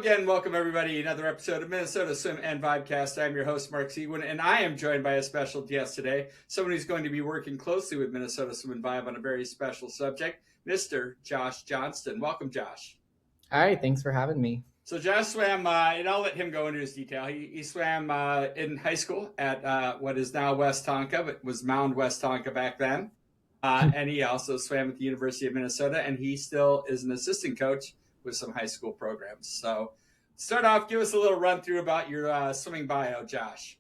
again, welcome everybody. Another episode of Minnesota Swim and Vibecast. I'm your host, Mark Seguin, and I am joined by a special guest today, someone who's going to be working closely with Minnesota Swim and Vibe on a very special subject, Mr. Josh Johnston. Welcome, Josh. Hi, thanks for having me. So Josh swam, and I'll let him go into his detail. He swam in high school at what is now West Tonka, but was Mound West Tonka back then. And he also swam at the University of Minnesota, and he still is an assistant coach with some high school programs. So start off, give us a little run through about your swimming bio, Josh.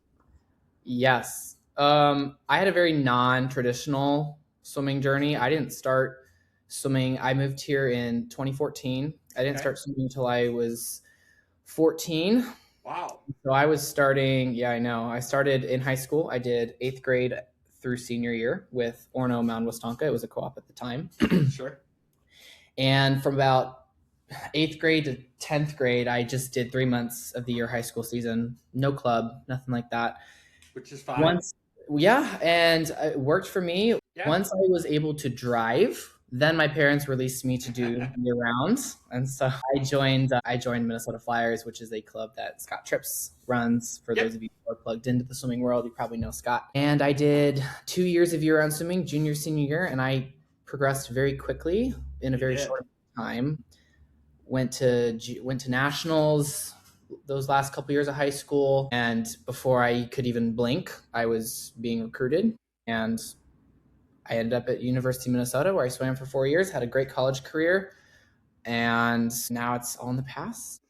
Yes. I had a very non-traditional swimming journey. I didn't start swimming. I moved here in 2014. I didn't start swimming until I was 14. Wow. So I was starting, I started in high school. I did 8th grade through senior year with Orono Mound West Tonka. It was a co-op at the time. Sure. And from about 8th grade to 10th grade, I just did 3 months of the year high school season. No club, nothing like that. Which is fine. And it worked for me. Yeah. Once I was able to drive, then my parents released me to do year rounds. And so I joined Minnesota Flyers, which is a club that Scott Trips runs. For those of you who are plugged into the swimming world, you probably know Scott. And I did 2 years of year-round swimming, junior, senior year, and I progressed very quickly in a very short time. Went to nationals those last couple years of high school, and before I could even blink, I was being recruited, and I ended up at University of Minnesota, where I swam for 4 years, had a great college career, and now it's all in the past.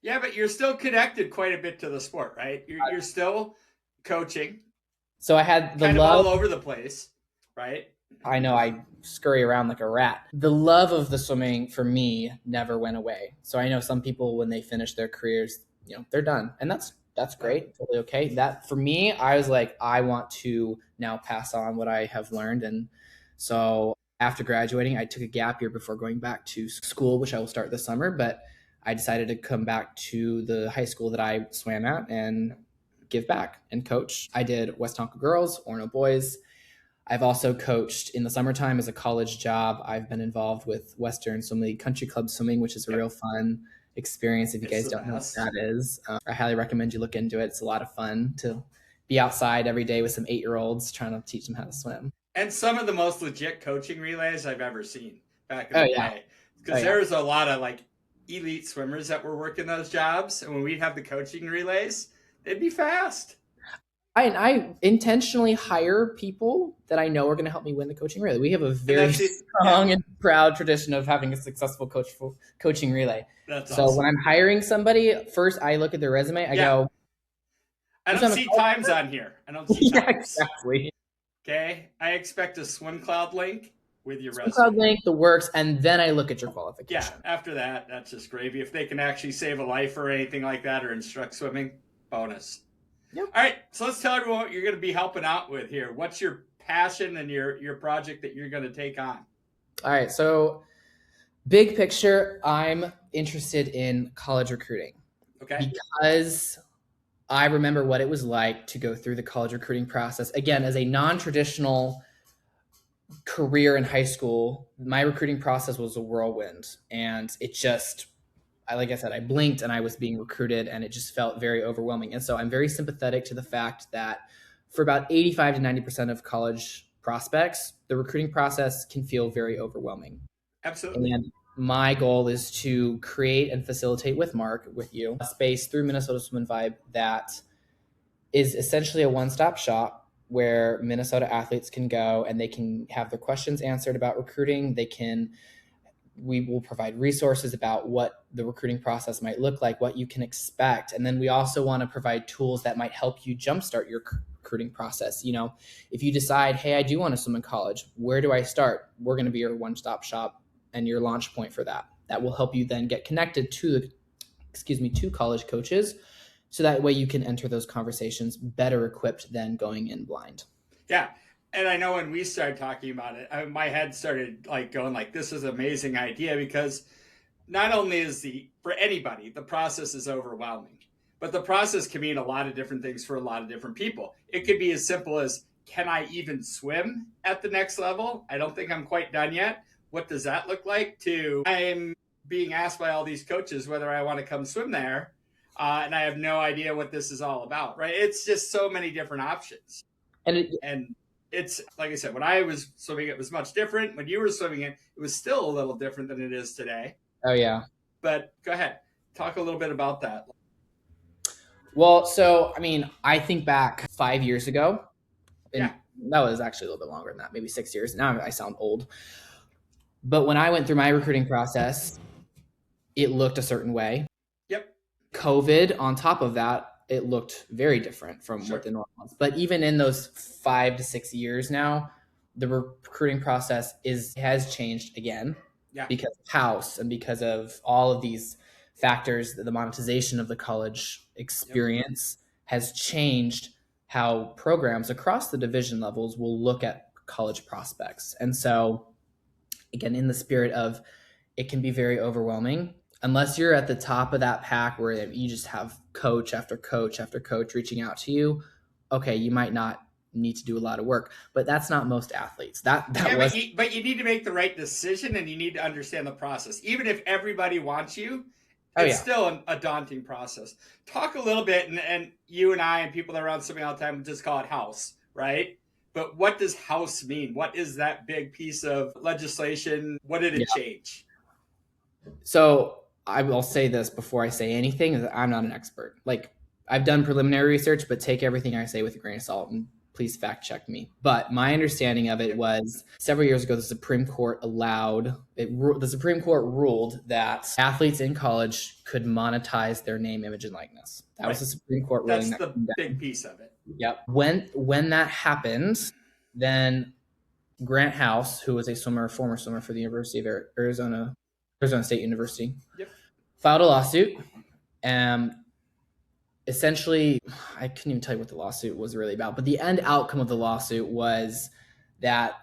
Yeah, but you're still connected quite a bit to the sport, right? You're still coaching. So I had the kind love of all over the place, right? I know, I scurry around like a rat. The love of the swimming for me never went away. So I know some people, when they finish their careers, they're done. And that's great. Totally okay. That for me, I was like, I want to now pass on what I have learned. And so after graduating, I took a gap year before going back to school, which I will start this summer. But I decided to come back to the high school that I swam at and give back and coach. I did West Tonka girls, Orono boys. I've also coached in the summertime as a college job. I've been involved with Western Swim League Country Club Swimming, which is a real fun experience. If you guys don't know what that is, I highly recommend you look into it. It's a lot of fun to be outside every day with some 8-year-olds trying to teach them how to swim. And some of the most legit coaching relays I've ever seen back in the day. Because there was a lot of like elite swimmers that were working those jobs. And when we'd have the coaching relays, they'd be fast. I intentionally hire people that I know are going to help me win the coaching relay. We have a very strong and proud tradition of having a successful coaching relay. That's so awesome. When I'm hiring somebody, first I look at their resume. I go, I don't see times on here. I don't see times. Exactly. Okay. I expect a swim cloud link with your resume. Swim cloud link, the works, and then I look at your qualification. Yeah. After that, that's just gravy. If they can actually save a life or anything like that or instruct swimming, bonus. Yep. All right, so let's tell everyone what you're going to be helping out with here. What's your passion and your project that you're going to take on? All right, so big picture, I'm interested in college recruiting. Okay. Because I remember what it was like to go through the college recruiting process. Again, as a non-traditional career in high school, my recruiting process was a whirlwind, and it just... like I said, I blinked and I was being recruited, and it just felt very overwhelming. And so I'm very sympathetic to the fact that for about 85 to 90% of college prospects, the recruiting process can feel very overwhelming. Absolutely. And my goal is to create and facilitate with you, a space through Minnesota Swim and Vibe that is essentially a one-stop shop where Minnesota athletes can go and they can have their questions answered about recruiting. We will provide resources about what the recruiting process might look like, what you can expect. And then we also want to provide tools that might help you jumpstart your recruiting process. If you decide, hey, I do want to swim in college, where do I start? We're going to be your one-stop shop and your launch point for that. That will help you then get connected to college coaches. So that way you can enter those conversations better equipped than going in blind. Yeah. And I know when we started talking about it, my head started going this is an amazing idea, because not only is for anybody, the process is overwhelming, but the process can mean a lot of different things for a lot of different people. It could be as simple as, can I even swim at the next level? I don't think I'm quite done yet. What does that look like? I'm being asked by all these coaches whether I want to come swim there, and I have no idea what this is all about. Right? It's just so many different options, and it's like I said, when I was swimming, it was much different. When you were swimming it was still a little different than it is today. Oh yeah. But go ahead, talk a little bit about that. Well, so I mean, I think back 5 years ago, and Yeah. that was actually a little bit longer than that, maybe 6 years. Now I sound old. But when I went through my recruiting process, it looked a certain way. Yep. COVID, on top of that, it looked very different from Sure. what the norm was. But even in those 5 to 6 years now, the recruiting process has changed again. Yeah. Because of house and because of all of these factors, the monetization of the college experience has changed how programs across the division levels will look at college prospects. And so, again, in the spirit of it can be very overwhelming unless you're at the top of that pack where you just have coach after coach after coach reaching out to you. Okay, you might not need to do a lot of work, but that's not most athletes. But you need to make the right decision, and you need to understand the process. Even if everybody wants you, it's still a daunting process. Talk a little bit, and you and I and people that are on swimming all the time just call it house, right? But what does house mean? What is that big piece of legislation? What did it change? So I will say this before I say anything, is I'm not an expert. Like, I've done preliminary research, but take everything I say with a grain of salt and please fact check me. But my understanding of it was several years ago, the Supreme Court ruled that athletes in college could monetize their name, image, and likeness. That was the Supreme Court ruling. That's the big piece of it. Yep. When that happened, then Grant House, who was a former swimmer for the University of Arizona State University, filed a lawsuit. Essentially, I couldn't even tell you what the lawsuit was really about, but the end outcome of the lawsuit was that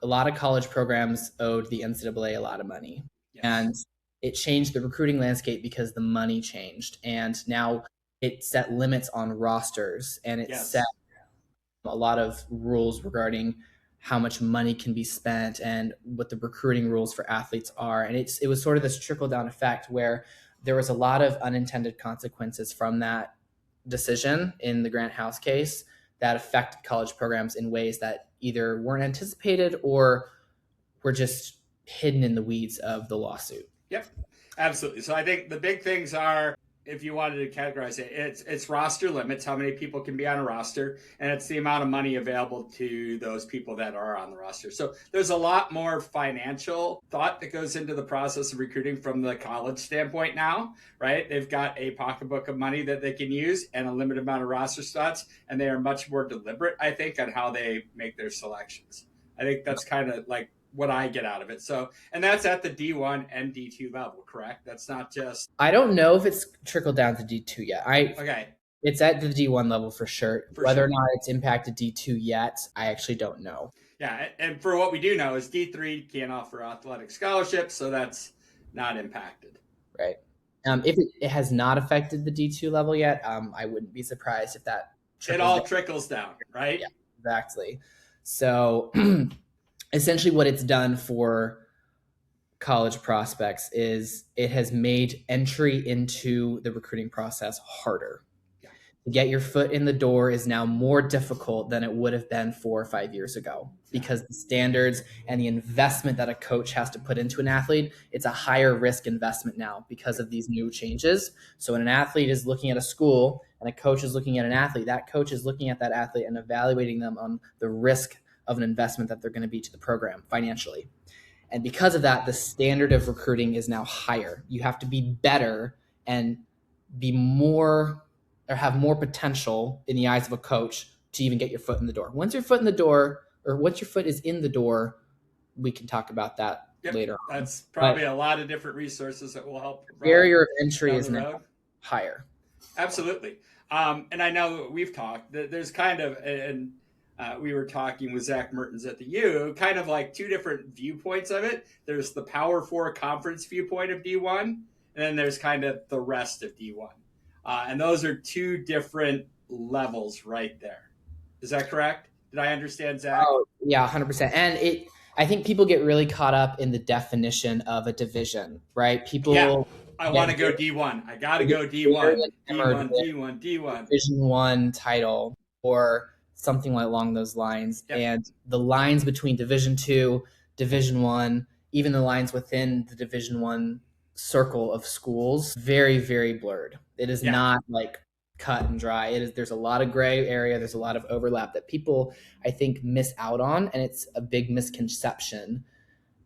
a lot of college programs owed the NCAA a lot of money. Yes. And it changed the recruiting landscape because the money changed. And now it set limits on rosters, and it set a lot of rules regarding how much money can be spent and what the recruiting rules for athletes are. And it was sort of this trickle-down effect where there was a lot of unintended consequences from that decision in the Grant House case that affected college programs in ways that either weren't anticipated or were just hidden in the weeds of the lawsuit. Yep, absolutely. So I think the big things are, if you wanted to categorize it, it's roster limits, how many people can be on a roster, and it's the amount of money available to those people that are on the roster. So there's a lot more financial thought that goes into the process of recruiting from the college standpoint now, right? They've got a pocketbook of money that they can use and a limited amount of roster spots, and they are much more deliberate, I think, on how they make their selections. I think that's kind of like what I get out of it. So, and that's at the D1 and D2 level, correct? That's not just... I don't know if it's trickled down to D2 yet. Okay. It's at the D1 level for sure. Whether or not it's impacted D2 yet, I actually don't know. Yeah, and for what we do know is D3 can't offer athletic scholarships, so that's not impacted. Right. If it has not affected the D2 level yet, I wouldn't be surprised if that... It all trickles down, right? Yeah, exactly. So... essentially what it's done for college prospects is it has made entry into the recruiting process harder. Yeah. To get your foot in the door is now more difficult than it would have been 4 or 5 years ago because the standards and the investment that a coach has to put into an athlete, it's a higher risk investment now because of these new changes. So when an athlete is looking at a school and a coach is looking at an athlete, that coach is looking at that athlete and evaluating them on the risk of an investment that they're going to be to the program financially. And because of that, the standard of recruiting is now higher. You have to be better and be more or have more potential in the eyes of a coach to even get your foot in the door. Once your foot in the door, or once your foot is in the door, we can talk about that later on. That's probably a lot of different resources that will help. Barrier of entry is now higher. Absolutely. And I know we've talked that there's kind of, and we were talking with Zach Mertens at the U, kind of like two different viewpoints of it. There's the Power 4 conference viewpoint of D1, and then there's kind of the rest of D1. And those are two different levels right there. Is that correct? Did I understand, Zach? Oh, yeah, 100%. And I think people get really caught up in the definition of a division, right? Yeah, People I get want to go D1. I got to they get go very D1, enamored D1, with D1, D1. Division One title or something along those lines. Yep. And the lines between Division Two, Division One, even the lines within the Division One circle of schools, very, very blurred. It is Yeah. not like cut and dry. It is. There's a lot of gray area. There's a lot of overlap that people, I think, miss out on, and it's a big misconception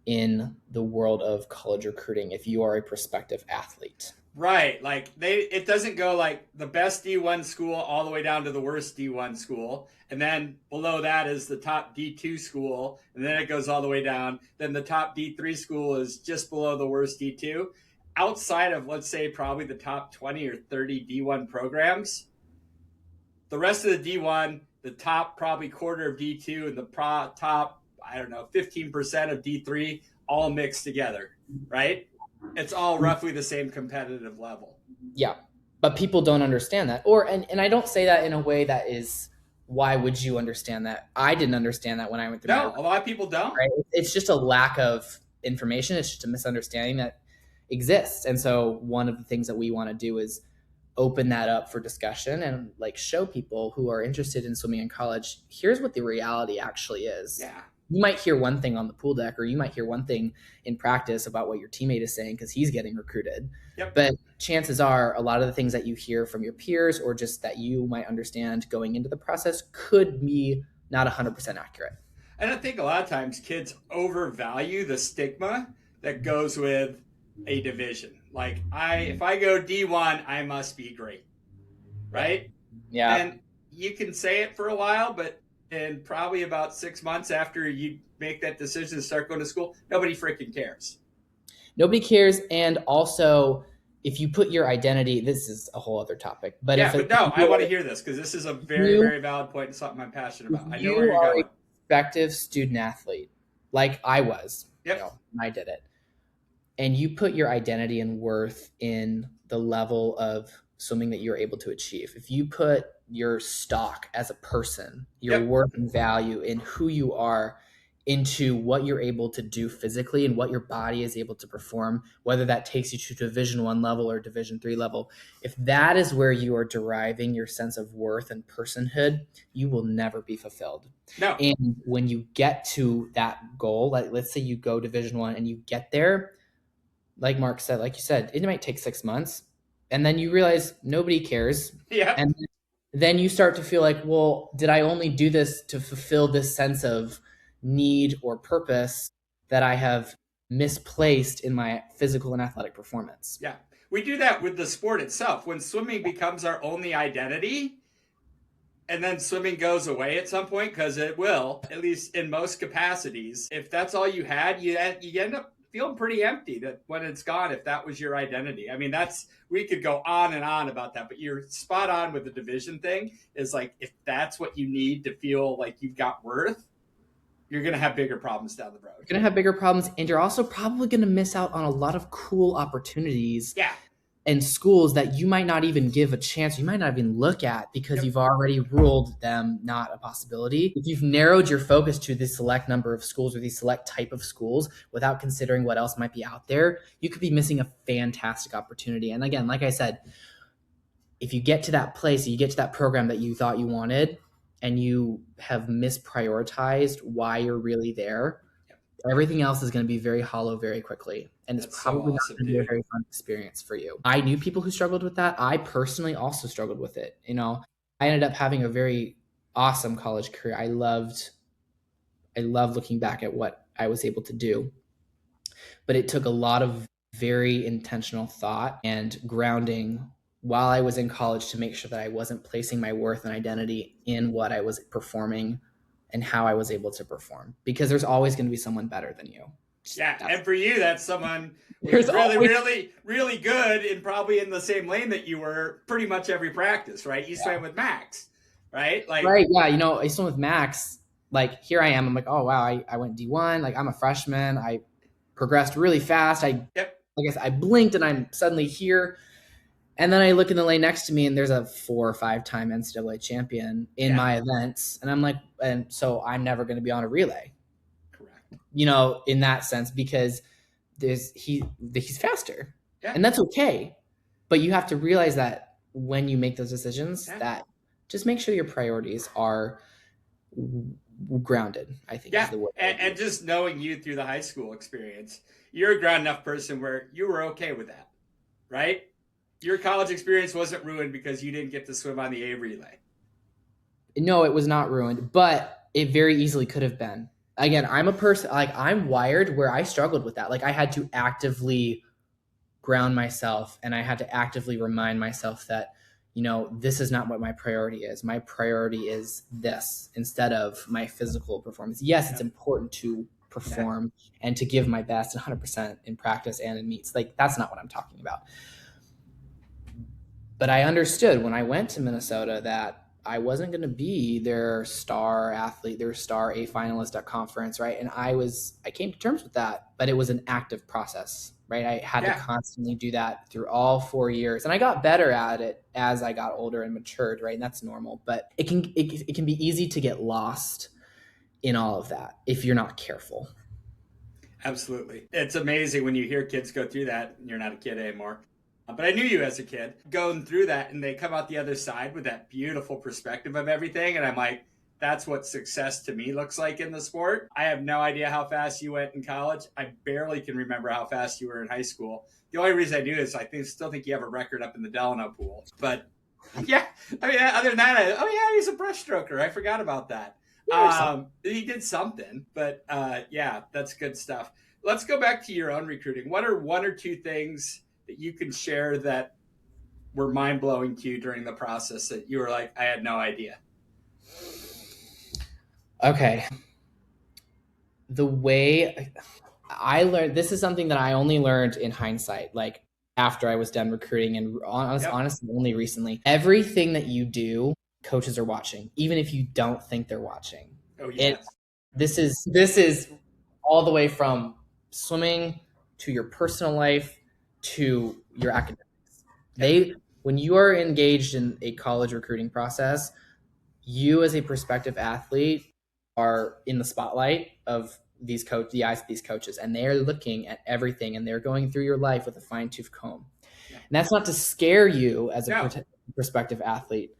in the world of college recruiting if you are a prospective athlete. Right. Like it doesn't go like the best D1 school all the way down to the worst D1 school. And then below that is the top D2 school. And then it goes all the way down. Then the top D3 school is just below the worst D2. Outside of, let's say, probably the top 20 or 30 D1 programs, the rest of the D1, the top probably quarter of D2, and the top, I don't know, 15% of D3 all mixed together, right? It's all roughly the same competitive level. Yeah. But people don't understand that. And I don't say that in a way that is, why would you understand that? I didn't understand that when I went through. No, a lot of people don't. Right? It's just a lack of information. It's just a misunderstanding that exists. And so one of the things that we want to do is open that up for discussion and like show people who are interested in swimming in college, here's what the reality actually is. Yeah. You might hear one thing on the pool deck, or you might hear one thing in practice about what your teammate is saying because he's getting recruited. Yep. But chances are a lot of the things that you hear from your peers or just that you might understand going into the process could be not 100% accurate. And I think a lot of times kids overvalue the stigma that goes with a division. Like if I go D1, I must be great. Right? Yeah. And you can say it for a while, but in probably about 6 months after you make that decision to start going to school, nobody freaking cares. Nobody cares. And also, if you put your identity, this is a whole other topic. But yeah, but no, I want to hear this because this is a very, very valid point and something I'm passionate about. I know where you're going. A prospective student athlete, like I was, yep. I did it. And you put your identity and worth in the level of swimming that you're able to achieve. If you put your stock as a person, your worth and value in who you are into what you're able to do physically and what your body is able to perform, whether that takes you to Division 1 level or Division 3 level, if that is where you are deriving your sense of worth and personhood, you will never be fulfilled. No. And when you get to that goal, like let's say you go Division 1 and you get there, like Mark said, like you said, it might take 6 months. And then you realize nobody cares. Yeah. And then you start to feel like, well, did I only do this to fulfill this sense of need or purpose that I have misplaced in my physical and athletic performance? Yeah. We do that with the sport itself. When swimming becomes our only identity, and then swimming goes away at some point, because it will, at least in most capacities. If that's all you had, you end up feeling pretty empty that when it's gone, if that was your identity. I mean, we could go on and on about that, but you're spot on with the division thing is like, if that's what you need to feel like you've got worth, you're going to have bigger problems down the road. You're going to have bigger problems, and you're also probably going to miss out on a lot of cool opportunities. Yeah. And schools that you might not even give a chance, you might not even look at because you've already ruled them not a possibility. If you've narrowed your focus to this select number of schools or these select type of schools without considering what else might be out there, you could be missing a fantastic opportunity. And again, like I said, if you get to that place, you get to that program that you thought you wanted, and you have misprioritized why you're really there, everything else is going to be very hollow very quickly. And it's probably not going to be a very fun experience for you. I knew people who struggled with that. I personally also struggled with it. I ended up having a very awesome college career. I loved looking back at what I was able to do. But it took a lot of very intentional thought and grounding while I was in college to make sure that I wasn't placing my worth and identity in what I was performing and how I was able to perform, because there's always going to be someone better than you. Yeah, and for you, that's someone who's really, really good and probably in the same lane that you were pretty much every practice, right? You swam with Max, right? Right, yeah. I swam with Max. Like, here I am. I'm like, oh, wow, I went D1. Like, I'm a freshman. I progressed really fast. I guess I blinked and I'm suddenly here. And then I look in the lane next to me and there's a 4 or 5 time NCAA champion in my events. And I'm like, and so I'm never going to be on a relay. Correct. in that sense, because he's faster, Yeah. and that's okay. But you have to realize that when you make those decisions, Yeah. that just make sure your priorities are grounded, I think is Yeah. the word. And just knowing you through the high school experience, you're a ground enough person where you were okay with that, right? Your college experience wasn't ruined because you didn't get to swim on the A relay. No, it was not ruined, but it very easily could have been. Again, I'm a person, like, I'm wired where I struggled with that. Like, I had to actively ground myself, and I had to actively remind myself that, this is not what my priority is. My priority is this instead of my physical performance. Yes, it's important to perform and to give my best 100% in practice and in meets. Like, that's not what I'm talking about. But I understood when I went to Minnesota that I wasn't going to be their star athlete, their star A finalist at conference, right? And I came to terms with that, but it was an active process, right? I had to constantly do that through all 4 years, and I got better at it as I got older and matured, right? And that's normal, but it can be easy to get lost in all of that if you're not careful. Absolutely. It's amazing when you hear kids go through that. You're not a kid anymore. But I knew you as a kid going through that, and they come out the other side with that beautiful perspective of everything. And I'm like, that's what success to me looks like in the sport. I have no idea how fast you went in college. I barely can remember how fast you were in high school. The only reason I do is still think you have a record up in the Delano pool. But yeah, I mean, other than that, he's a breaststroker. I forgot about that. He did something, but yeah, that's good stuff. Let's go back to your own recruiting. What are one or two things that you can share that were mind blowing to you during the process that you were like, I had no idea? Okay. The way I learned, this is something that I only learned in hindsight, like after I was done recruiting, and honestly, only recently. Everything that you do, coaches are watching, even if you don't think they're watching. Oh, yes. This is all the way from swimming to your personal life to your academics. When you are engaged in a college recruiting process, you as a prospective athlete are in the spotlight of the eyes of these coaches, and they're looking at everything, and they're going through your life with a fine-tooth comb. And that's not to scare you as a prospective athlete,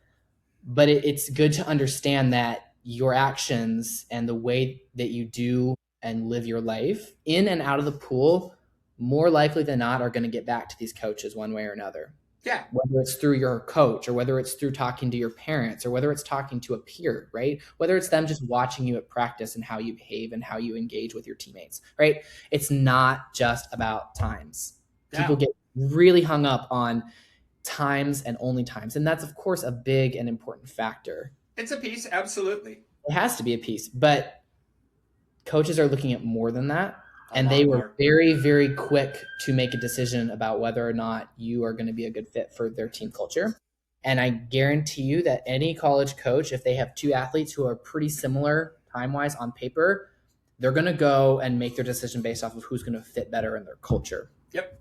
but it's good to understand that your actions and the way that you do and live your life in and out of the pool, more likely than not, are going to get back to these coaches one way or another. Yeah. Whether it's through your coach, or whether it's through talking to your parents, or whether it's talking to a peer, right? Whether it's them just watching you at practice and how you behave and how you engage with your teammates, right? It's not just about times. People get really hung up on times and only times. And that's, of course, a big and important factor. It's a piece, absolutely. It has to be a piece, but coaches are looking at more than that. And they were very, very quick to make a decision about whether or not you are going to be a good fit for their team culture. And I guarantee you that any college coach, if they have two athletes who are pretty similar time-wise on paper, they're going to go and make their decision based off of who's going to fit better in their culture. Yep.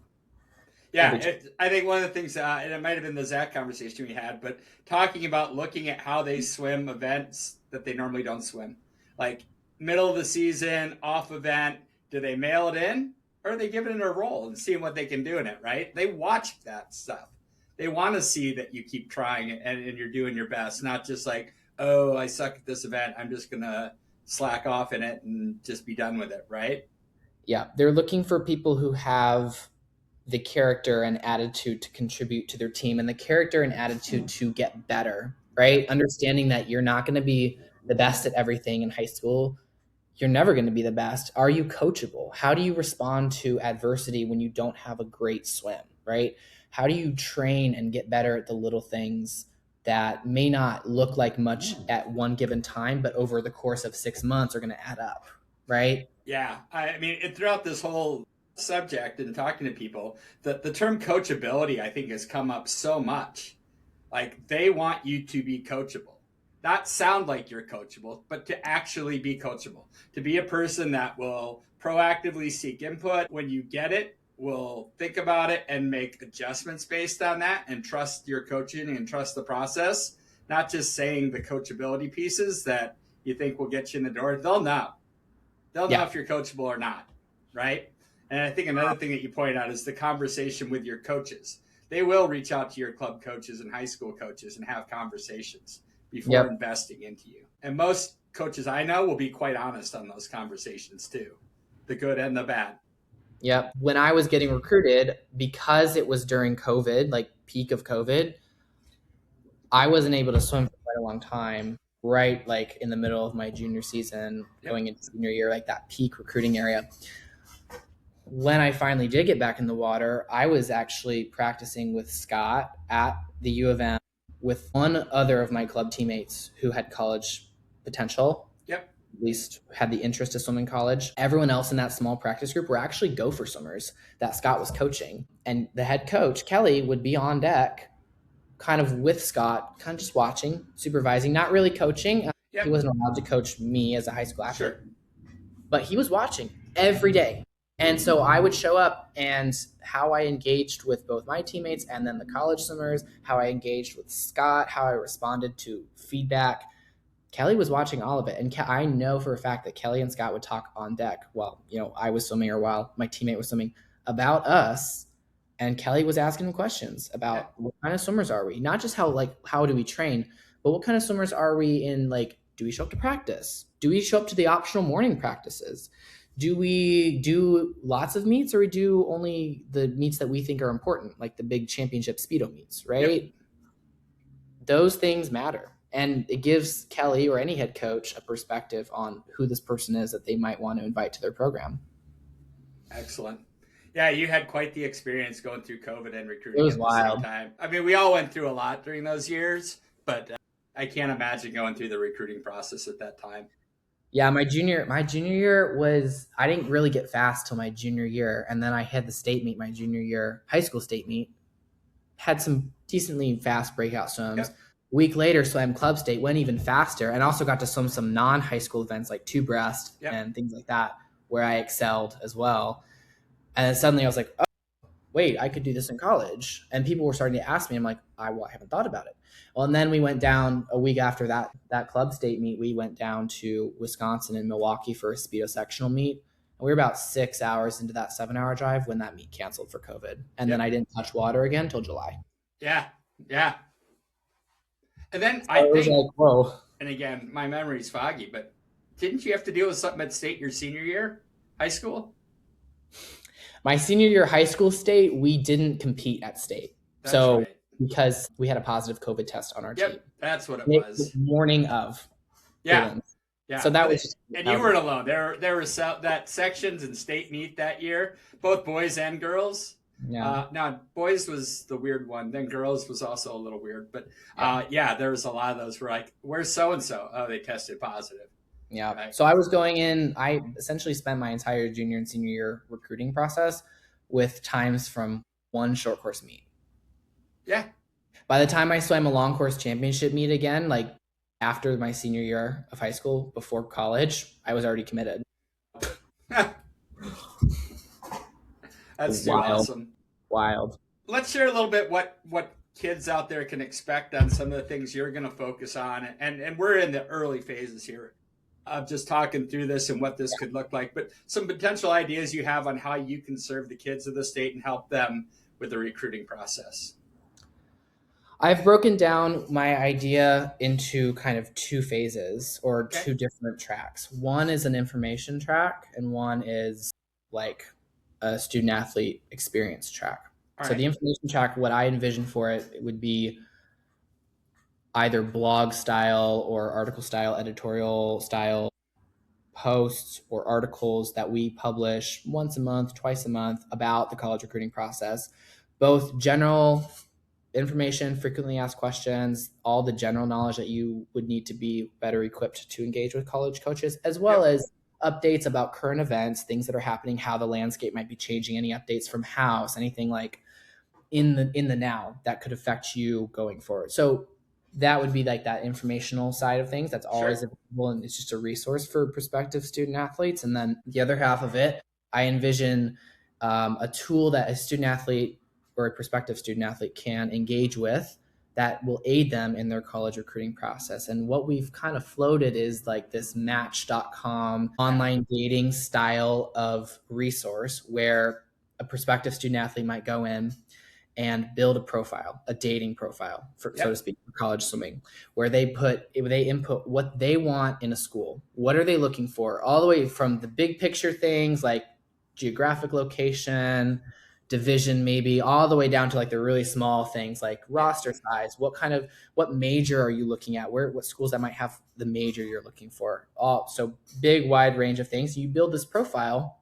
Yeah, I think one of the things, and it might have been the Zach conversation we had, but talking about looking at how they swim events that they normally don't swim. Like middle of the season, off event, do they mail it in, or are they giving it a roll and seeing what they can do in it, right? They watch that stuff. They want to see that you keep trying and you're doing your best, not just like, oh, I suck at this event, I'm just going to slack off in it and just be done with it, right? Yeah, they're looking for people who have the character and attitude to contribute to their team, and the character and attitude to get better, right? Understanding that you're not going to be the best at everything in high school. You're never going to be the best. Are you coachable? How do you respond to adversity when you don't have a great swim, right? How do you train and get better at the little things that may not look like much at one given time, but over the course of 6 months are going to add up, right? Yeah. I mean, throughout this whole subject and talking to people, the term coachability, I think, has come up so much. Like, they want you to be coachable, not sound like you're coachable, but to actually be coachable, to be a person that will proactively seek input. When you get it, will think about it and make adjustments based on that, and trust your coaching and trust the process, not just saying the coachability pieces that you think will get you in the door. They'll know. They'll know Yeah. if you're coachable or not, right? And I think another thing that you point out is the conversation with your coaches. They will reach out to your club coaches and high school coaches and have conversations before Yep. investing into you. And most coaches I know will be quite honest on those conversations too, the good and the bad. Yep. When I was getting recruited, because it was during COVID, like peak of COVID, I wasn't able to swim for quite a long time, right? Like in the middle of my junior season, going into senior year, like that peak recruiting area. When I finally did get back in the water, I was actually practicing with Scott at the U of M with one other of my club teammates who had college potential. Yep. At least had the interest to swim in college. Everyone else in that small practice group were actually Gopher swimmers that Scott was coaching. And the head coach, Kelly, would be on deck kind of with Scott, kind of just watching, supervising, not really coaching. Yep. He wasn't allowed to coach me as a high school athlete. Sure. But he was watching every day. And so I would show up, and how I engaged with both my teammates and then the college swimmers, how I engaged with Scott, how I responded to feedback. Kelly was watching all of it. And I know for a fact that Kelly and Scott would talk on deck while, I was swimming or while my teammate was swimming about us. And Kelly was asking them questions about what kind of swimmers are we? Not just how do we train, but what kind of swimmers are we in, do we show up to practice? Do we show up to the optional morning practices? Do we do lots of meets, or we do only the meets that we think are important, like the big championship speedo meets, right? Yep. Those things matter. And it gives Kelly or any head coach a perspective on who this person is that they might want to invite to their program. Excellent. Yeah, you had quite the experience going through COVID and recruiting. It was wild. Same time. I mean, we all went through a lot during those years, but I can't imagine going through the recruiting process at that time. Yeah, my junior year was, I didn't really get fast till my junior year, and then I had the state meet my junior year, high school state meet. Had some decently fast breakout swims. Yep. Week later, swam club state, went even faster, and also got to swim some non-high school events like two breast and things like that, where I excelled as well. And then suddenly I was like, oh, wait, I could do this in college. And people were starting to ask me. I'm like, I haven't thought about it. Well, and then we went down a week after that club state meet. We went down to Wisconsin and Milwaukee for a speedo sectional meet. And we were about 6 hours into that 7-hour drive when that meet canceled for COVID. And then I didn't touch water again until July. Yeah. Yeah. And then I think, like, whoa. And again, my memory's foggy, but didn't you have to deal with something at state your senior year, high school? My senior year high school state, we didn't compete at state. That's right. Because we had a positive COVID test on our team. That's what it was. The morning of. Yeah. Yeah. So that was. And you weren't alone. There were that sections in state meet that year, both boys and girls. Yeah. Now, boys was the weird one. Then girls was also a little weird. But there was a lot of those where where's so-and-so? Oh, they tested positive. Yeah. Right. So I was going in, I essentially spent my entire junior and senior year recruiting process with times from one short course meet. Yeah. By the time I swam a long course championship meet again, after my senior year of high school, before college, I was already committed. That's awesome. Wild. Let's share a little bit what kids out there can expect on some of the things you're going to focus on. And we're in the early phases here of just talking through this and what this could look like, but some potential ideas you have on how you can serve the kids of the state and help them with the recruiting process. I've broken down my idea into kind of two phases or two different tracks. One is an information track and one is like a student athlete experience track. All right. The information track, what I envision for it would be either blog style or article style, editorial style posts or articles that we publish once a month, twice a month about the college recruiting process, both general information, frequently asked questions, all the general knowledge that you would need to be better equipped to engage with college coaches, as well as updates about current events, things that are happening, how the landscape might be changing, any updates from house, anything like in the now that could affect you going forward. So that would be like that informational side of things. That's always available, and it's just a resource for prospective student athletes. And then the other half of it, I envision a tool that a student athlete or a prospective student athlete can engage with that will aid them in their college recruiting process. And what we've kind of floated is like this match.com online dating style of resource where a prospective student athlete might go in and build a profile, a dating profile, so to speak, for college swimming, where they input what they want in a school. What are they looking for? All the way from the big picture things like geographic location, division, maybe, all the way down to like the really small things like roster size. What major are you looking at? What schools that might have the major you're looking for? So big, wide range of things. You build this profile.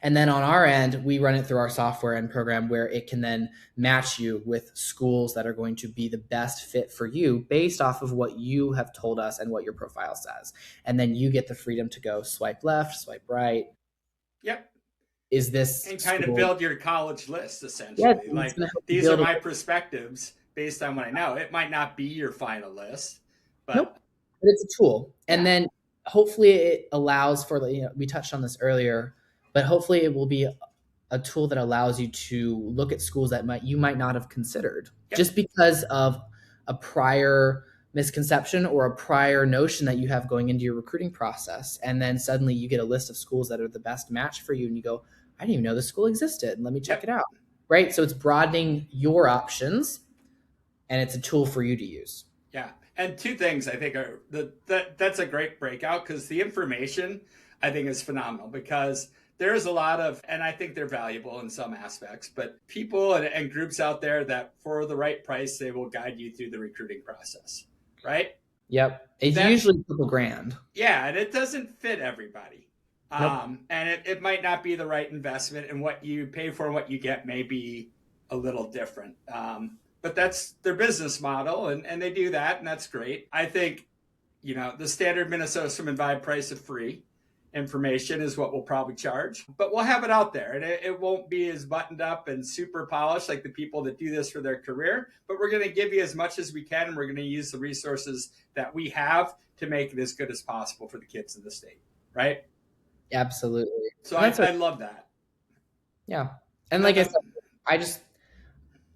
And then on our end, we run it through our software and program where it can then match you with schools that are going to be the best fit for you based off of what you have told us and what your profile says. And then you get the freedom to go swipe left, swipe right. Yep. Is this and kind school? of build your college list essentially. Yeah, like these are my perspectives based on what I know. It might not be your final list, but nope. But it's a tool. And then hopefully it allows for, we touched on this earlier, but hopefully it will be a tool that allows you to look at schools that you might not have considered just because of a prior misconception or a prior notion that you have going into your recruiting process. And then suddenly you get a list of schools that are the best match for you. And you go, I didn't even know this school existed. Let me check it out. Right. So it's broadening your options and it's a tool for you to use. Yeah. And two things I think are that's a great breakout because the information I think is phenomenal because there's a lot of, and I think they're valuable in some aspects, but people and groups out there that for the right price, they will guide you through the recruiting process. Right. Yep. It's usually a couple grand. Yeah. And it doesn't fit everybody. Nope. And it might not be the right investment, and what you pay for and what you get may be a little different. But that's their business model, and they do that, and that's great. I think, the standard Minnesota Swim and Vibe price of free information is what we'll probably charge, but we'll have it out there, and it won't be as buttoned up and super polished like the people that do this for their career, but we're going to give you as much as we can, and we're going to use the resources that we have to make it as good as possible for the kids in the state, right? Absolutely. So I love that. Yeah. And like I said,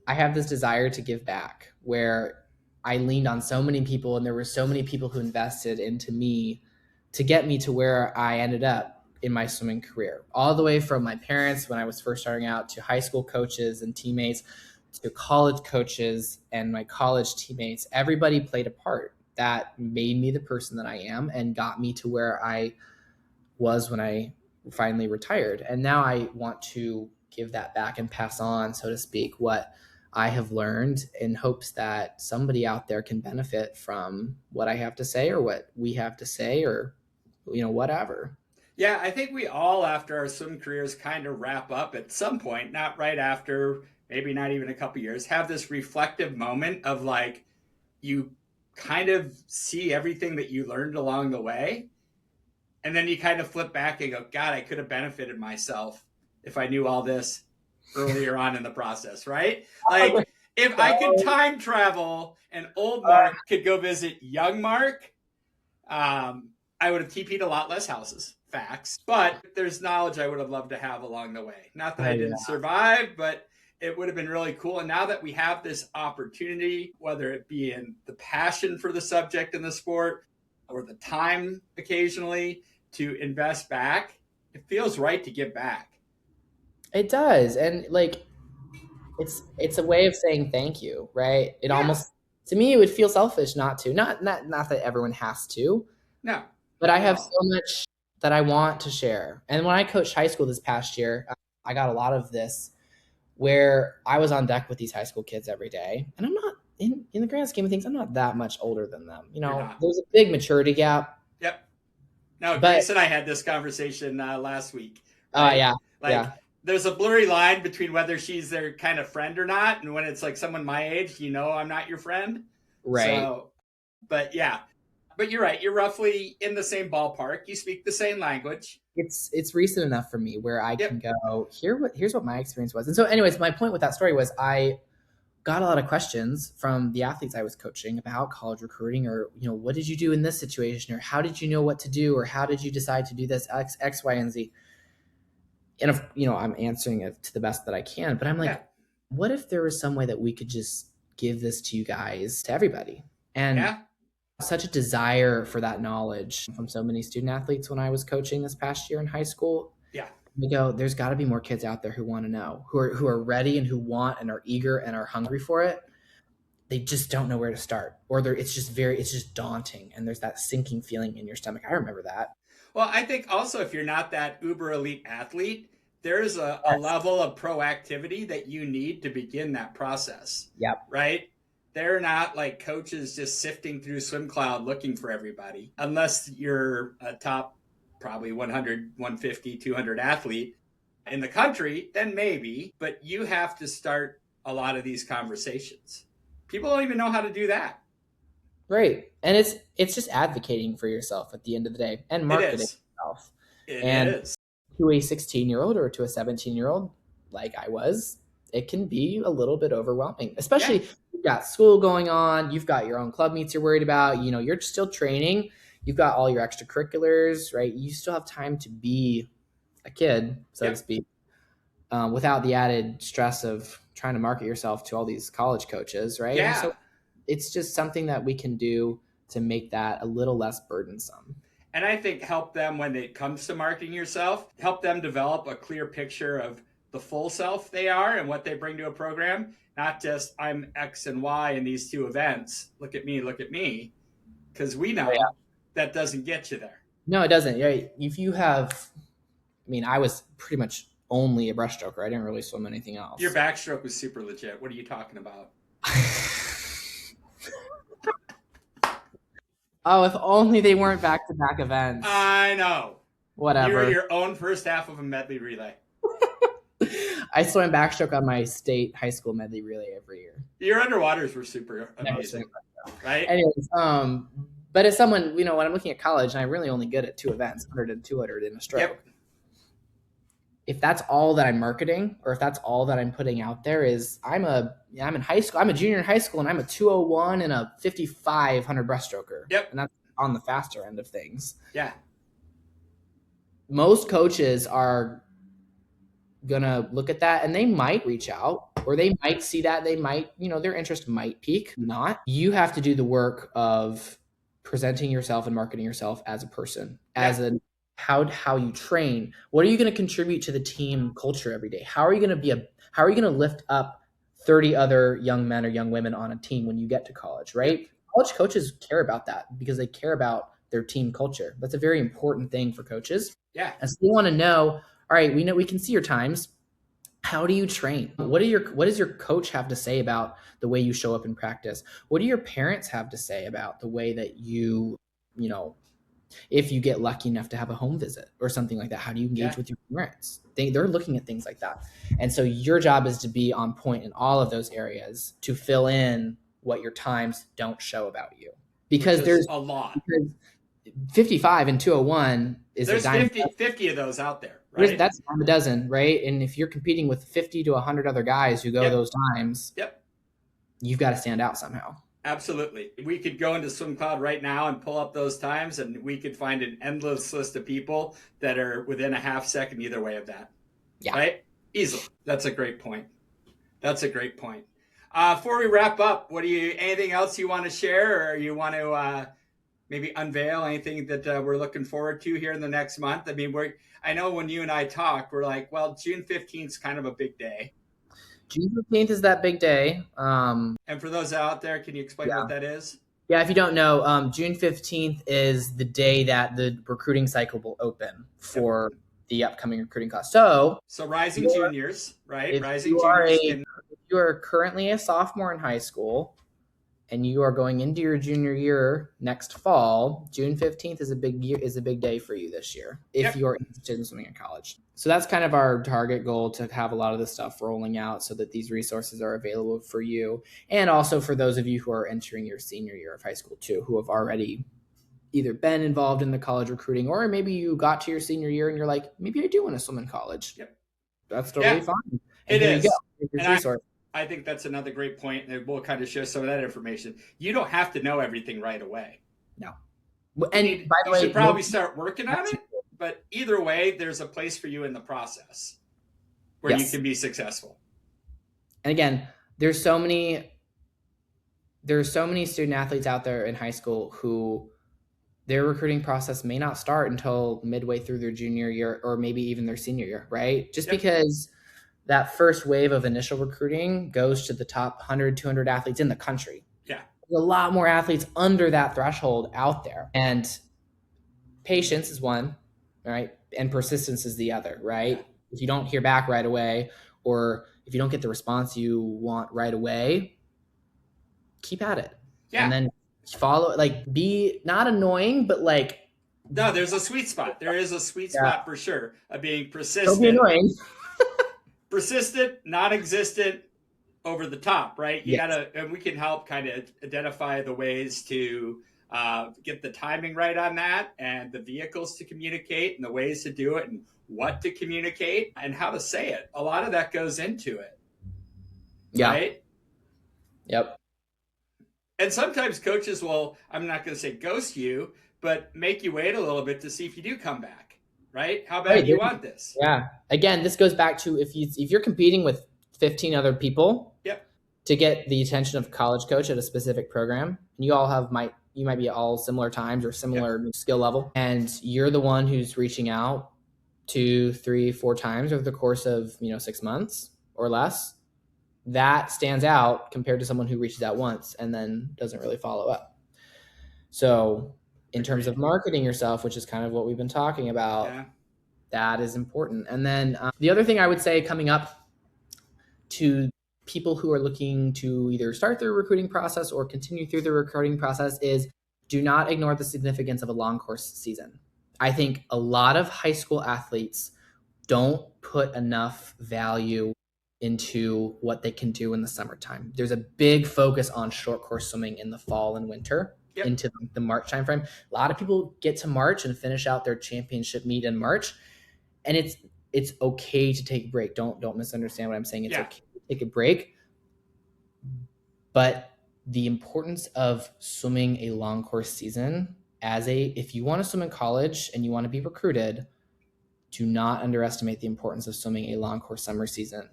I have this desire to give back where I leaned on so many people and there were so many people who invested into me to get me to where I ended up in my swimming career, all the way from my parents when I was first starting out to high school coaches and teammates to college coaches and my college teammates. Everybody played a part that made me the person that I am and got me to where I was when I finally retired. And now I want to give that back and pass on, so to speak, what I have learned in hopes that somebody out there can benefit from what I have to say or what we have to say or, whatever. Yeah, I think we all, after our swim careers, kind of wrap up at some point, not right after, maybe not even a couple years, have this reflective moment of like, you kind of see everything that you learned along the way. And then you kind of flip back and go, God, I could have benefited myself if I knew all this earlier on in the process, right? Like if I could time travel and old Mark could go visit young Mark, I would have TP'd a lot less houses, facts. But there's knowledge I would have loved to have along the way. Not that I didn't survive, but it would have been really cool. And now that we have this opportunity, whether it be in the passion for the subject in the sport or the time occasionally to invest back, it feels right to give back. It does. And like, it's a way of saying thank you, right? It almost, to me, it would feel selfish not to, not that everyone has to. No. But I have so much that I want to share. And when I coached high school this past year, I got a lot of this where I was on deck with these high school kids every day. And I'm not, in the grand scheme of things, I'm not that much older than them. There's a big maturity gap. Yep. No, Grace and I had this conversation last week. Right? Oh, yeah. There's a blurry line between whether she's their kind of friend or not. And when it's like someone my age, I'm not your friend. Right. So, but yeah. But you're right. You're roughly in the same ballpark. You speak the same language. It's recent enough for me where I can go, here's what my experience was. And so anyways, my point with that story was I got a lot of questions from the athletes I was coaching about college recruiting or, what did you do in this situation? Or how did you know what to do? Or how did you decide to do this X, Y, and Z? And, I'm answering it to the best that I can, but I'm like, what if there was some way that we could just give this to you guys, to everybody. And Yeah. such a desire for that knowledge from so many student athletes when I was coaching this past year in high school. Yeah. We go, there's got to be more kids out there who want to know, who are ready and who want and are eager and are hungry for it. They just don't know where to start, or it's just daunting, and there's that sinking feeling in your stomach. I remember that. Well, I think also if you're not that uber elite athlete, there's a Yes. level of proactivity that you need to begin that process. Yep. Right? They're not like coaches just sifting through swim cloud looking for everybody, unless you're a top probably 100, 150, 200 athlete in the country, then maybe, but you have to start a lot of these conversations. People don't even know how to do that. Right. And it's just advocating for yourself at the end of the day, and marketing yourself. It is. To a 16-year-old or to a 17-year-old, like I was, it can be a little bit overwhelming, especially you've got school going on, you've got your own club meets you're worried about, you're still training, you've got all your extracurriculars, right? You still have time to be a kid, so to speak, without the added stress of trying to market yourself to all these college coaches, right? Yeah. So it's just something that we can do to make that a little less burdensome. And I think help them when it comes to marketing yourself, help them develop a clear picture of the full self they are and what they bring to a program, not just I'm X and Y in these two events. Look at me. Because we know that doesn't get you there. No, it doesn't. If you have, I was pretty much only a breaststroker. I didn't really swim anything else. Your backstroke was super legit. What are you talking about? Oh, if only they weren't back-to-back events. I know. Whatever. You were your own first half of a medley relay. I swam backstroke on my state high school medley relay every year. Your underwaters were super amazing, right? Anyways, but as someone, when I'm looking at college, and I'm really only good at two events, 100 and 200 in a stroke. Yep. If that's all that I'm marketing, or if that's all that I'm putting out there, is I'm in high school, I'm a junior in high school, and I'm a 201 and a 5,500 breaststroker. Yep. And that's on the faster end of things. Yeah. Most coaches are gonna look at that, and they might reach out, or they might see that, they might, their interest might peak. Not. You have to do the work of presenting yourself and marketing yourself as a person, as how you train. What are you going to contribute to the team culture every day? How are you going to lift up 30 other young men or young women on a team when you get to college, right? Yep. College coaches care about that because they care about their team culture. That's a very important thing for coaches. Yeah. And so they want to know, all right, we can see your times. How do you train? What does your coach have to say about the way you show up in practice? What do your parents have to say about the way that if you get lucky enough to have a home visit or something like that, how do you engage with your parents? They're looking at things like that. And so your job is to be on point in all of those areas to fill in what your times don't show about you. Because there's a lot. 55 and 201 is there's 50 of those out there, right? That's a dozen, right? And if you're competing with 50 to 100 other guys who go those times, you've got to stand out somehow. Absolutely. We could go into Swim Cloud right now and pull up those times, and we could find an endless list of people that are within a half second either way of that. Yeah. Right? Easily. That's a great point. Before we wrap up, anything else you want to share, or you want to maybe unveil anything that we're looking forward to here in the next month? I know when you and I talk, we're like, well, June 15th is kind of a big day. June 15th is that big day. And for those out there, can you explain what that is? Yeah, if you don't know, June 15th is the day that the recruiting cycle will open for the upcoming recruiting class. So rising juniors, right? If you are currently a sophomore in high school and you are going into your junior year next fall, June 15th is a big day for you this year if you're interested in swimming in college. So that's kind of our target goal, to have a lot of this stuff rolling out so that these resources are available for you, and also for those of you who are entering your senior year of high school too, who have already either been involved in the college recruiting, or maybe you got to your senior year and you're like, maybe I do want to swim in college. Yep. That's totally fine. And it is. And I think that's another great point, and we'll kind of share some of that information. You don't have to know everything right away. No. And by the way, you should probably start working on it, but either way, there's a place for you in the process where you can be successful. And again, there's so many there are so many student athletes out there in high school who their recruiting process may not start until midway through their junior year or maybe even their senior year, right? Just Yep. because that first wave of initial recruiting goes to the top 100, 200 athletes in the country. Yeah. There's a lot more athletes under that threshold out there. And patience is one, right? And persistence is the other, right? Yeah. If you don't hear back right away, or if you don't get the response you want right away, keep at it. Yeah. And then follow, like, be not annoying, but like, no, there's a sweet spot. There is a sweet spot for sure of being persistent. Don't be annoying. Persistent, non-existent, over the top, right? You gotta, and we can help kind of identify the ways to get the timing right on that, and the vehicles to communicate, and the ways to do it, and what to communicate, and how to say it. A lot of that goes into it. Yeah. Right? Yep. And sometimes coaches will, I'm not going to say ghost you, but make you wait a little bit to see if you do come back, right? How bad do you want this? Yeah. Again, this goes back to if you're competing with 15 other people yep. to get the attention of a college coach at a specific program, and you all you might be at all similar times or similar yep. skill level, and you're the one who's reaching out 2, 3, 4 times over the course of 6 months or less. That stands out compared to someone who reaches out once and then doesn't really follow up. So in terms of marketing yourself, which is kind of what we've been talking about, that is important. And then the other thing I would say coming up to people who are looking to either start their recruiting process or continue through the recruiting process is do not ignore the significance of a long course season. I think a lot of high school athletes don't put enough value into what they can do in the summertime. There's a big focus on short course swimming in the fall and winter into the March timeframe. A lot of people get to March and finish out their championship meet in March, and it's okay to take a break. Don't misunderstand what I'm saying. It's okay to take a break, but the importance of swimming a long course season if you want to swim in college and you want to be recruited, do not underestimate the importance of swimming a long course summer season.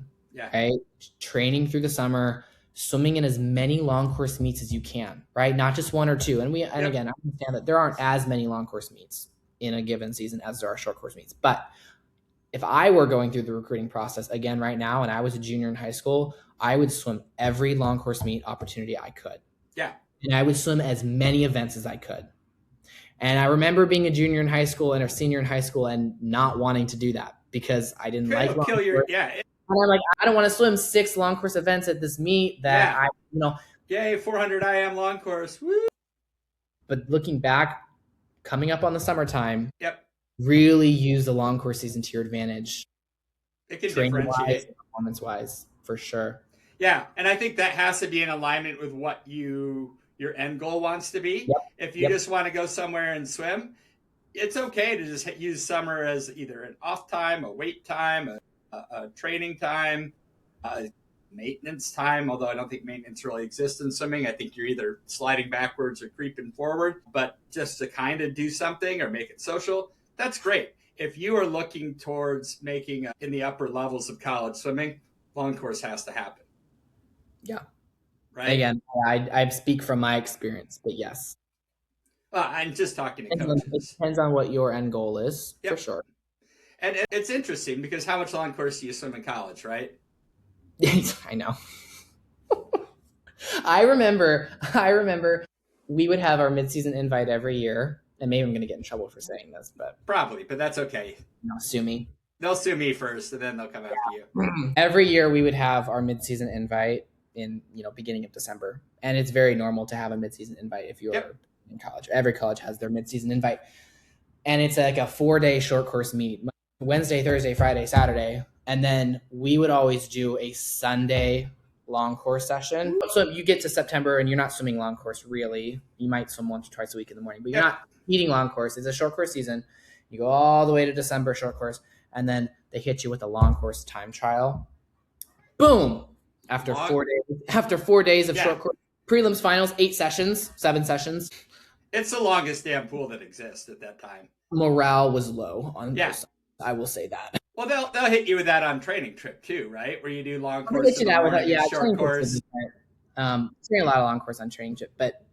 Right? Training through the summer, swimming in as many long course meets as you can, right? Not just 1 or 2. And again, I understand that there aren't as many long course meets in a given season as there are short course meets. But if I were going through the recruiting process again right now and I was a junior in high school, I would swim every long course meet opportunity I could. Yeah. And I would swim as many events as I could. And I remember being a junior in high school and a senior in high school and not wanting to do that because I didn't like long course. And I'm like, I don't want to swim 6 long course events at this meet that Yay, 400 IM long course. Woo! But looking back, coming up on the summertime, really use the long course season to your advantage. It can differentiate. Performance-wise, for sure. Yeah, and I think that has to be in alignment with what your end goal wants to be. If you just want to go somewhere and swim, it's okay to just use summer as either an off time, a wait time, a training time, maintenance time, although I don't think maintenance really exists in swimming. I think you're either sliding backwards or creeping forward, but just to kind of do something or make it social, that's great. If you are looking towards making in the upper levels of college swimming, long course has to happen. Yeah. Right. Again, I speak from my experience, but yes. I'm just talking to coaches. It depends on what your end goal is, for sure. And it's interesting because how much long course do you swim in college, right? I know. I remember we would have our midseason invite every year, and maybe I'm going to get in trouble for saying this, but probably, but that's okay. No, sue me. They'll sue me first, and then they'll come after you. Every year we would have our midseason invite in beginning of December, and it's very normal to have a midseason invite if you are in college. Every college has their midseason invite, and it's like a 4-day short course meet. Wednesday, Thursday, Friday, Saturday. And then we would always do a Sunday long course session. So you get to September and you're not swimming long course really. You might swim once or twice a week in the morning, but you're not eating long course. It's a short course season. You go all the way to December short course, and then they hit you with a long course time trial. Boom! After 4 days of short course, prelims, finals, 8 sessions, 7 sessions. It's the longest damn pool that exists at that time. Morale was low on both sides. I will say that. Well, they'll hit you with that on training trip too, right? Where you do long course, short course. Doing a lot of long course on training trip, but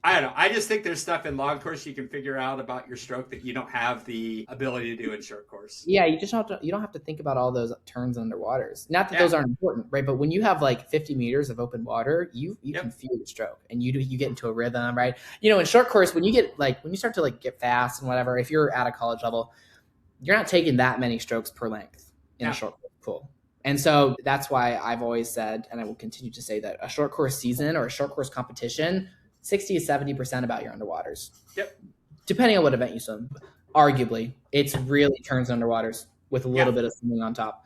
I don't know. I just think there's stuff in long course you can figure out about your stroke that you don't have the ability to do in short course. yeah, you don't have to think about all those turns underwaters. Not that those aren't important, right? But when you have like 50 meters of open water, you can feel the stroke, and you get into a rhythm, right? In short course, when you start to like get fast and whatever, if you're at a college level, you're not taking that many strokes per length in a short course pool. And so that's why I've always said, and I will continue to say, that a short course season or a short course competition, 60 to 70% about your underwaters. Yep. Depending on what event you swim. Arguably, it's really turns underwaters with a little bit of swimming on top.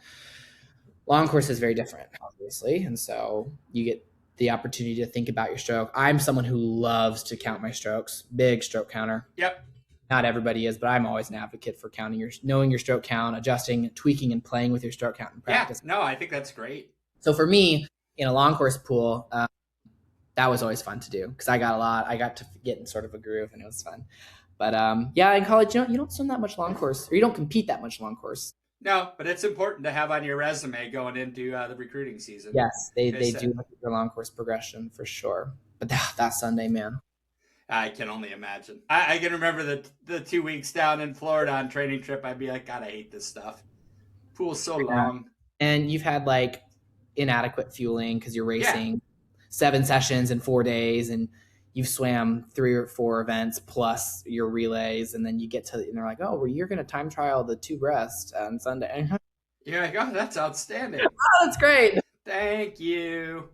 Long course is very different, obviously. And so you get the opportunity to think about your stroke. I'm someone who loves to count my strokes. Big stroke counter. Yep. Not everybody is, but I'm always an advocate for knowing your stroke count, adjusting, tweaking, and playing with your stroke count in practice. Yeah, no, I think that's great. So for me, in a long course pool, that was always fun to do because I got to get in sort of a groove, and it was fun. But in college, you don't swim that much long course, or you don't compete that much long course. No, but it's important to have on your resume going into the recruiting season. Yes, they do look at your long course progression for sure. But that Sunday, man. I can only imagine. I can remember the 2 weeks down in Florida on training trip. I'd be like, God, I hate this stuff. Pool's so long. And you've had like inadequate fueling because you're racing 7 sessions in 4 days, and you've swam 3 or 4 events plus your relays, and then you get to, and they're like, oh, well, you're going to time trial the 2 breast on Sunday. You're like, oh, that's outstanding. Oh, that's great. Thank you.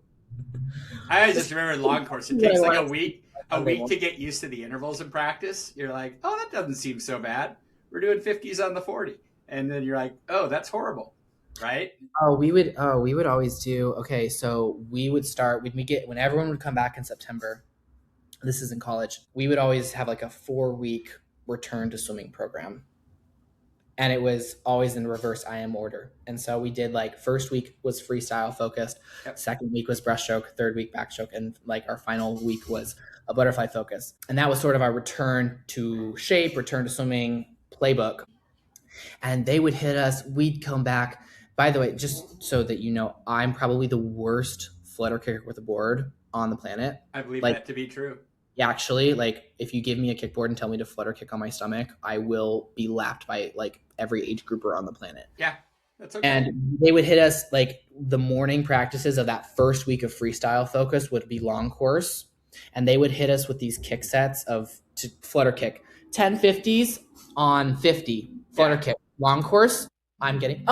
I just remember long course. It takes like a week to get used to the intervals in practice. You're like, oh, that doesn't seem so bad. We're doing 50s on the 40. And then you're like, oh, that's horrible. Right? We would always do, okay, so we would start, when everyone would come back in September, this is in college, we would always have like a 4-week return to swimming program. And it was always in reverse IM order. And so we did like first week was freestyle focused, second week was breaststroke, third week backstroke, and like our final week was a butterfly focus. And that was sort of our return to shape, return to swimming playbook. And they would hit us, we'd come back. By the way, just so that you know, I'm probably the worst flutter kicker with a board on the planet. I believe that to be true. Yeah, actually, like if you give me a kickboard and tell me to flutter kick on my stomach, I will be lapped by like every age grouper on the planet. Yeah, that's okay. And they would hit us like the morning practices of that first week of freestyle focus would be long course. And they would hit us with these kick sets to flutter kick 10-50s on 50 flutter kick. Long course, I'm getting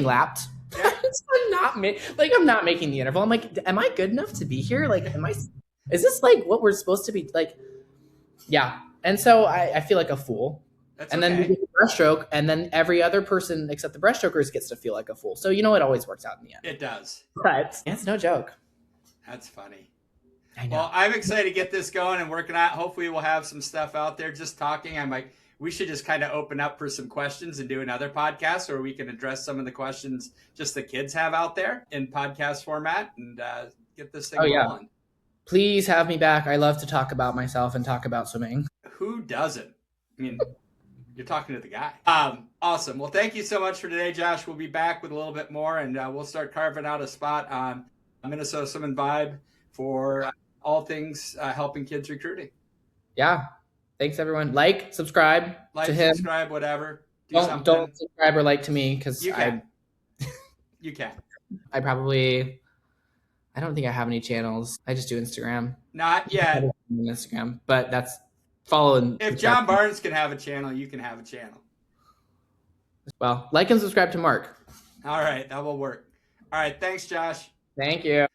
lapped. Yeah. I'm not making the interval. I'm like, am I good enough to be here? Like, is this like what we're supposed to be like? Yeah. And so I feel like a fool. Then we get the breaststroke, and then every other person except the breaststrokers gets to feel like a fool. So it always works out in the end. It does. But it's no joke. That's funny. I know. Well, I'm excited to get this going and working out. Hopefully we'll have some stuff out there. Just talking, I'm like, we should just kind of open up for some questions and do another podcast where we can address some of the questions just the kids have out there in podcast format and get this thing rolling. Please have me back. I love to talk about myself and talk about swimming. Who doesn't? I mean, you're talking to the guy. Awesome. Well, thank you so much for today, Josh. We'll be back with a little bit more, and we'll start carving out a spot on Minnesota Swim and Vibe for all things helping kids recruiting. Yeah. Thanks, everyone. Subscribe to him. Subscribe, whatever. Don't subscribe or like to me because you can. You can. I don't think I have any channels. I just do Instagram. Not yet. Instagram, but that's following. If John Barnes can have a channel, you can have a channel. Well, like and subscribe to Mark. All right, that will work. All right, thanks, Josh. Thank you.